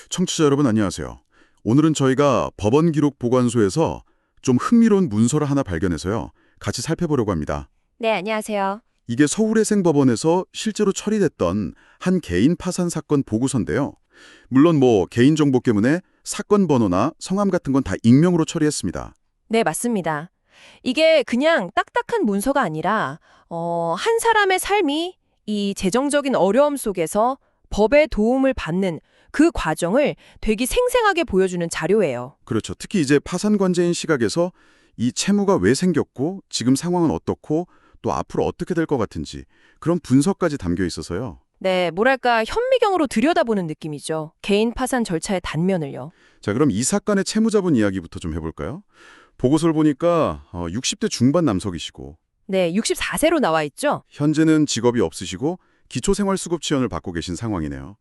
청취자 여러분 안녕하세요. 오늘은 저희가 법원 기록 보관소에서 좀 흥미로운 문서를 하나 발견해서요. 같이 살펴보려고 합니다. 네, 안녕하세요. 이게 서울회생법원에서 실제로 처리됐던 한 개인 파산 사건 보고서인데요. 물론 개인정보 때문에 사건 번호나 성함 같은 건 다 익명으로 처리했습니다. 네, 맞습니다. 이게 그냥 딱딱한 문서가 아니라 한 사람의 삶이 이 재정적인 어려움 속에서 법의 도움을 받는 그 과정을 되게 생생하게 보여주는 자료예요. 그렇죠. 특히 이제 파산관제인 시각에서 이 채무가 왜 생겼고 지금 상황은 어떻고 또 앞으로 어떻게 될 것 같은지 그런 분석까지 담겨 있어서요. 네, 뭐랄까 현미경으로 들여다보는 느낌이죠. 개인 파산 절차의 단면을요. 자, 그럼 이 사건의 채무자분 이야기부터 좀 해볼까요? 보고서를 보니까 60대 중반 남성이시고 네, 64세로 나와 있죠. 현재는 직업이 없으시고 기초생활수급 지원을 받고 계신 상황이네요.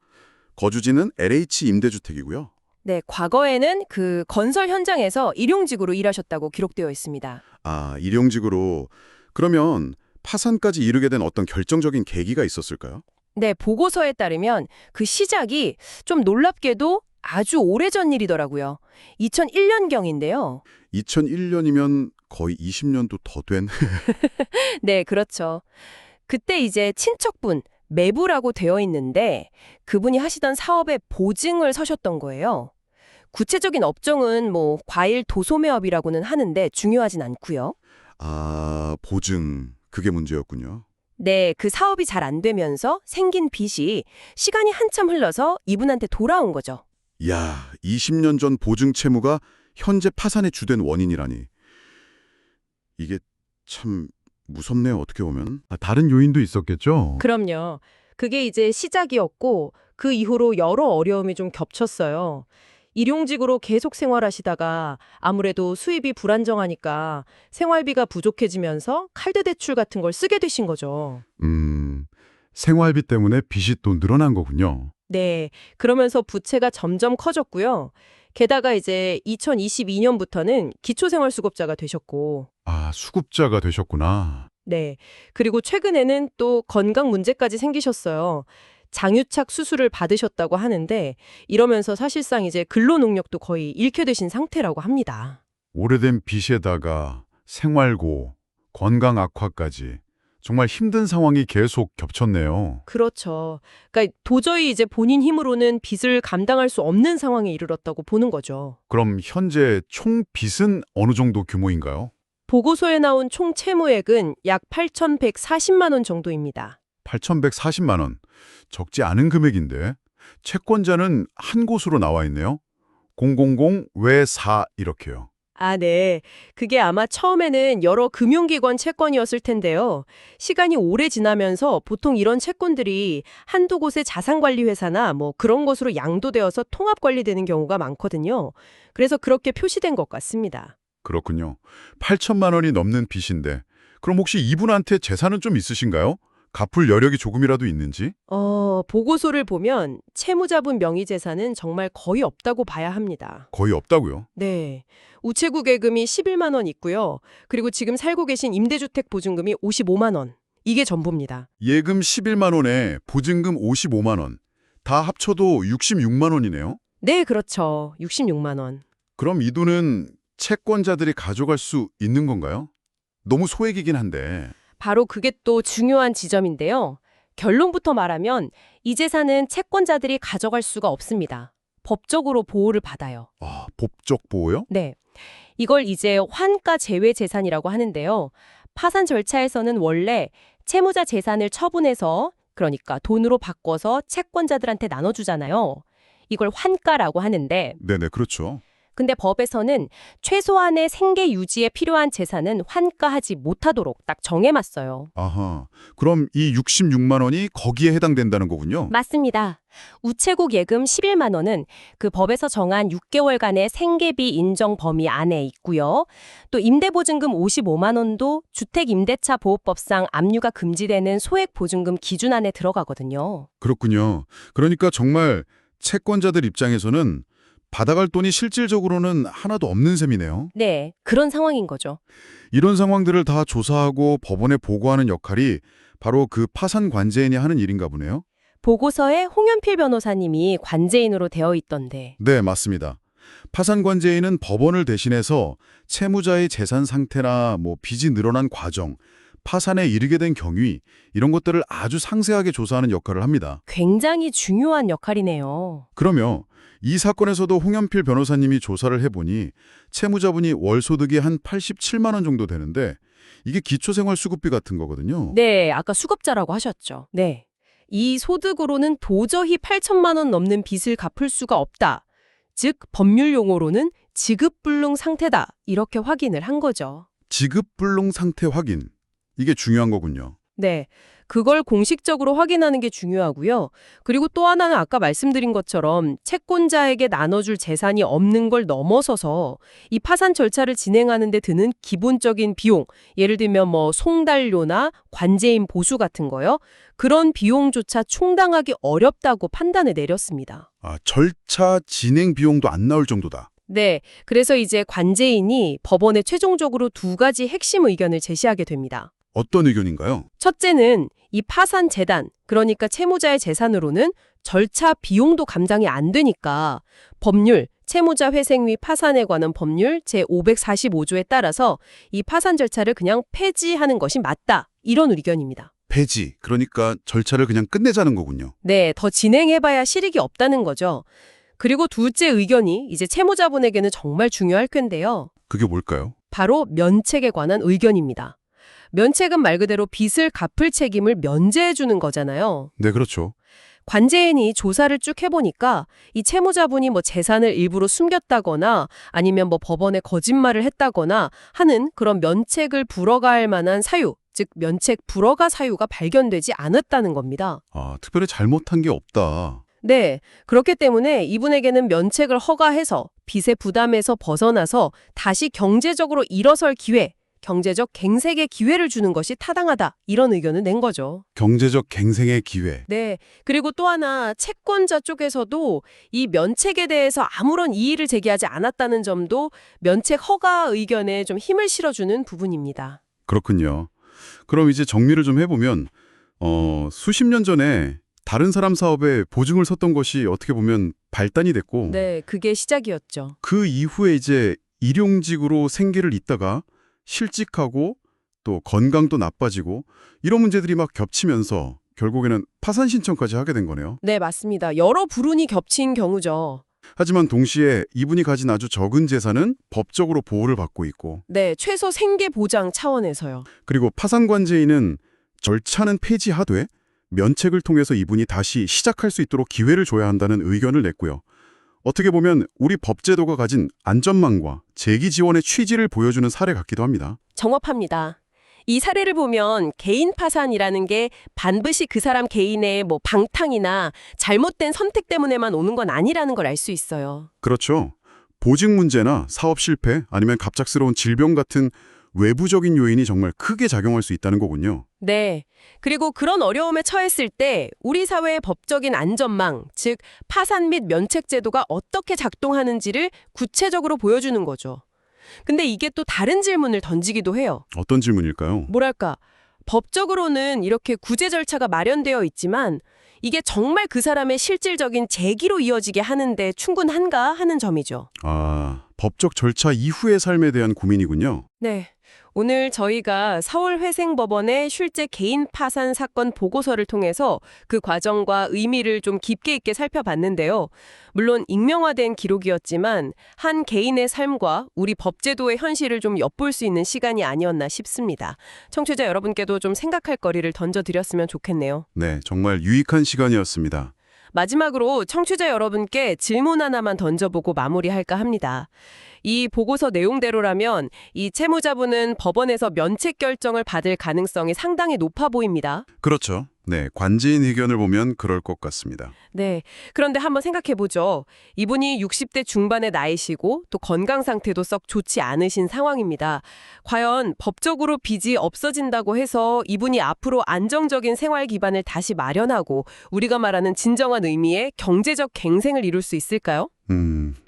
거주지는 LH 임대주택이고요. 네, 과거에는 그 건설 현장에서 일용직으로 일하셨다고 기록되어 있습니다. 아, 일용직으로. 그러면 파산까지 이르게 된 어떤 결정적인 계기가 있었을까요? 네, 보고서에 따르면 그 시작이 좀 놀랍게도 아주 오래전 일이더라고요. 2001년경인데요. 2001년이면 거의 20년도 더 된. 네, 그렇죠. 그때 이제 친척분, 매부라고 되어 있는데 그분이 하시던 사업의 보증을 서셨던 거예요. 구체적인 업종은 과일 도소매업이라고는 하는데 중요하진 않고요. 아, 보증. 그게 문제였군요. 네, 그 사업이 잘 안 되면서 생긴 빚이 시간이 한참 흘러서 이분한테 돌아온 거죠. 야, 20년 전 보증 채무가 현재 파산의 주된 원인이라니. 이게 참 무섭네요, 어떻게 보면. 다른 요인도 있었겠죠? 그럼요. 그게 이제 시작이었고 그 이후로 여러 어려움이 좀 겹쳤어요. 일용직으로 계속 생활하시다가 아무래도 수입이 불안정하니까 생활비가 부족해지면서 카드 대출 같은 걸 쓰게 되신 거죠. 생활비 때문에 빚이 또 늘어난 거군요. 네. 그러면서 부채가 점점 커졌고요. 게다가 이제 2022년부터는 기초생활수급자가 되셨고, 아, 수급자가 되셨구나. 네. 그리고 최근에는 또 건강 문제까지 생기셨어요. 장유착 수술을 받으셨다고 하는데 이러면서 사실상 이제 근로 능력도 거의 잃게 되신 상태라고 합니다. 오래된 빚에다가 생활고, 건강 악화까지 정말 힘든 상황이 계속 겹쳤네요. 그렇죠. 그러니까 도저히 이제 본인 힘으로는 빚을 감당할 수 없는 상황에 이르렀다고 보는 거죠. 그럼 현재 총 빚은 어느 정도 규모인가요? 보고서에 나온 총 채무액은 약 8,140만 원 정도입니다. 8,140만 원. 적지 않은 금액인데 채권자는 한 곳으로 나와 있네요. 000 외 4 이렇게요. 아, 네. 그게 아마 처음에는 여러 금융기관 채권이었을 텐데요. 시간이 오래 지나면서 보통 이런 채권들이 한두 곳의 자산관리회사나 그런 곳으로 양도되어서 통합관리되는 경우가 많거든요. 그래서 그렇게 표시된 것 같습니다. 그렇군요. 8천만 원이 넘는 빚인데 그럼 혹시 이분한테 재산은 좀 있으신가요? 갚을 여력이 조금이라도 있는지? 보고서를 보면 채무자분 명의 재산은 정말 거의 없다고 봐야 합니다. 거의 없다고요. 네. 우체국 예금이 11만 원 있고요. 그리고 지금 살고 계신 임대주택 보증금이 55만 원. 이게 전부입니다. 예금 11만 원에 보증금 55만 원. 다 합쳐도 66만 원이네요. 네, 그렇죠. 66만 원. 그럼 이 돈은 채권자들이 가져갈 수 있는 건가요? 너무 소액이긴 한데. 바로 그게 또 중요한 지점인데요. 결론부터 말하면 이 재산은 채권자들이 가져갈 수가 없습니다. 법적으로 보호를 받아요. 아, 법적 보호요? 네. 이걸 이제 환가 제외 재산이라고 하는데요. 파산 절차에서는 원래 채무자 재산을 처분해서 그러니까 돈으로 바꿔서 채권자들한테 나눠주잖아요. 이걸 환가라고 하는데 네네, 그렇죠. 근데 법에서는 최소한의 생계 유지에 필요한 재산은 환가하지 못하도록 딱 정해놨어요. 아하. 그럼 이 66만 원이 거기에 해당된다는 거군요. 맞습니다. 우체국 예금 11만 원은 그 법에서 정한 6개월간의 생계비 인정 범위 안에 있고요. 또 임대보증금 55만 원도 주택임대차 보호법상 압류가 금지되는 소액보증금 기준 안에 들어가거든요. 그렇군요. 그러니까 정말 채권자들 입장에서는 받아갈 돈이 실질적으로는 하나도 없는 셈이네요. 네, 그런 상황인 거죠. 이런 상황들을 다 조사하고 법원에 보고하는 역할이 바로 그 파산 관제인이 하는 일인가 보네요. 보고서에 홍연필 변호사님이 관제인으로 되어 있던데. 네, 맞습니다. 파산관제인은 법원을 대신해서 채무자의 재산 상태나 빚이 늘어난 과정, 파산에 이르게 된 경위 이런 것들을 아주 상세하게 조사하는 역할을 합니다. 굉장히 중요한 역할이네요. 그러면 이 사건에서도 홍연필 변호사님이 조사를 해보니 채무자분이 월 소득이 한 87만 원 정도 되는데 이게 기초생활수급비 같은 거거든요. 네, 아까 수급자라고 하셨죠. 네. 이 소득으로는 도저히 8천만 원 넘는 빚을 갚을 수가 없다. 즉, 법률 용어로는 지급불능 상태다. 이렇게 확인을 한 거죠. 지급불능 상태 확인. 이게 중요한 거군요. 네, 그걸 공식적으로 확인하는 게 중요하고요. 그리고 또 하나는 아까 말씀드린 것처럼 채권자에게 나눠줄 재산이 없는 걸 넘어서서 이 파산 절차를 진행하는 데 드는 기본적인 비용, 예를 들면 송달료나 관제인 보수 같은 거요. 그런 비용조차 충당하기 어렵다고 판단을 내렸습니다. 절차 진행 비용도 안 나올 정도다. 네, 그래서 이제 관제인이 법원에 최종적으로 두 가지 핵심 의견을 제시하게 됩니다. 어떤 의견인가요? 첫째는 이 파산 재단, 그러니까 채무자의 재산으로는 절차 비용도 감당이 안 되니까 법률, 채무자 회생 및 파산에 관한 법률 제545조에 따라서 이 파산 절차를 그냥 폐지하는 것이 맞다. 이런 의견입니다. 폐지, 그러니까 절차를 그냥 끝내자는 거군요. 네, 더 진행해봐야 실익이 없다는 거죠. 그리고 둘째 의견이 이제 채무자분에게는 정말 중요할 텐데요. 그게 뭘까요? 바로 면책에 관한 의견입니다. 면책은 말 그대로 빚을 갚을 책임을 면제해 주는 거잖아요. 네, 그렇죠. 관제인이 조사를 쭉 해보니까 이 채무자분이 재산을 일부러 숨겼다거나 아니면 법원에 거짓말을 했다거나 하는 그런 면책을 불허가할 만한 사유, 즉 면책 불허가 사유가 발견되지 않았다는 겁니다. 특별히 잘못한 게 없다. 네, 그렇기 때문에 이분에게는 면책을 허가해서 빚의 부담에서 벗어나서 다시 경제적으로 일어설 기회, 경제적 갱생의 기회를 주는 것이 타당하다. 이런 의견을 낸 거죠. 경제적 갱생의 기회. 네. 그리고 또 하나 채권자 쪽에서도 이 면책에 대해서 아무런 이의를 제기하지 않았다는 점도 면책 허가 의견에 좀 힘을 실어주는 부분입니다. 그렇군요. 그럼 이제 정리를 좀 해보면 수십 년 전에 다른 사람 사업에 보증을 섰던 것이 어떻게 보면 발단이 됐고 네, 그게 시작이었죠. 그 이후에 이제 일용직으로 생계를 잇다가 실직하고 또 건강도 나빠지고 이런 문제들이 막 겹치면서 결국에는 파산 신청까지 하게 된 거네요. 네, 맞습니다. 여러 불운이 겹친 경우죠. 하지만 동시에 이분이 가진 아주 적은 재산은 법적으로 보호를 받고 있고 네, 최소 생계 보장 차원에서요. 그리고 파산관제인은 절차는 폐지하되 면책을 통해서 이분이 다시 시작할 수 있도록 기회를 줘야 한다는 의견을 냈고요. 어떻게 보면 우리 법제도가 가진 안전망과 재기 지원의 취지를 보여주는 사례 같기도 합니다. 정확합니다. 이 사례를 보면 개인 파산이라는 게 반드시 그 사람 개인의 방탕이나 잘못된 선택 때문에만 오는 건 아니라는 걸 알 수 있어요. 그렇죠. 보직 문제나 사업 실패 아니면 갑작스러운 질병 같은 외부적인 요인이 정말 크게 작용할 수 있다는 거군요. 네. 그리고 그런 어려움에 처했을 때 우리 사회의 법적인 안전망, 즉 파산 및 면책 제도가 어떻게 작동하는지를 구체적으로 보여주는 거죠. 근데 이게 또 다른 질문을 던지기도 해요. 어떤 질문일까요? 뭐랄까, 법적으로는 이렇게 구제 절차가 마련되어 있지만 이게 정말 그 사람의 실질적인 재기로 이어지게 하는데 충분한가 하는 점이죠. 법적 절차 이후의 삶에 대한 고민이군요. 네. 오늘 저희가 서울회생법원의 실제 개인 파산 사건 보고서를 통해서 그 과정과 의미를 좀 깊게 있게 살펴봤는데요. 물론 익명화된 기록이었지만 한 개인의 삶과 우리 법제도의 현실을 좀 엿볼 수 있는 시간이 아니었나 싶습니다. 청취자 여러분께도 좀 생각할 거리를 던져드렸으면 좋겠네요. 네, 정말 유익한 시간이었습니다. 마지막으로 청취자 여러분께 질문 하나만 던져보고 마무리할까 합니다. 이 보고서 내용대로라면 이 채무자분은 법원에서 면책 결정을 받을 가능성이 상당히 높아 보입니다. 그렇죠. 네, 관제인 의견을 보면 그럴 것 같습니다. 네, 그런데 한번 생각해보죠. 이분이 60대 중반의 나이시고 또 건강 상태도 썩 좋지 않으신 상황입니다. 과연 법적으로 빚이 없어진다고 해서 이분이 앞으로 안정적인 생활 기반을 다시 마련하고 우리가 말하는 진정한 의미의 경제적 갱생을 이룰 수 있을까요?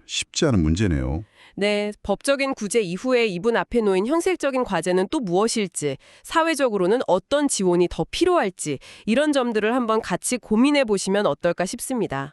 쉽지 않은 문제네요. 네, 법적인 구제 이후에 이분 앞에 놓인 현실적인 과제는 또 무엇일지, 사회적으로는 어떤 지원이 더 필요할지 이런 점들을 한번 같이 고민해 보시면 어떨까 싶습니다.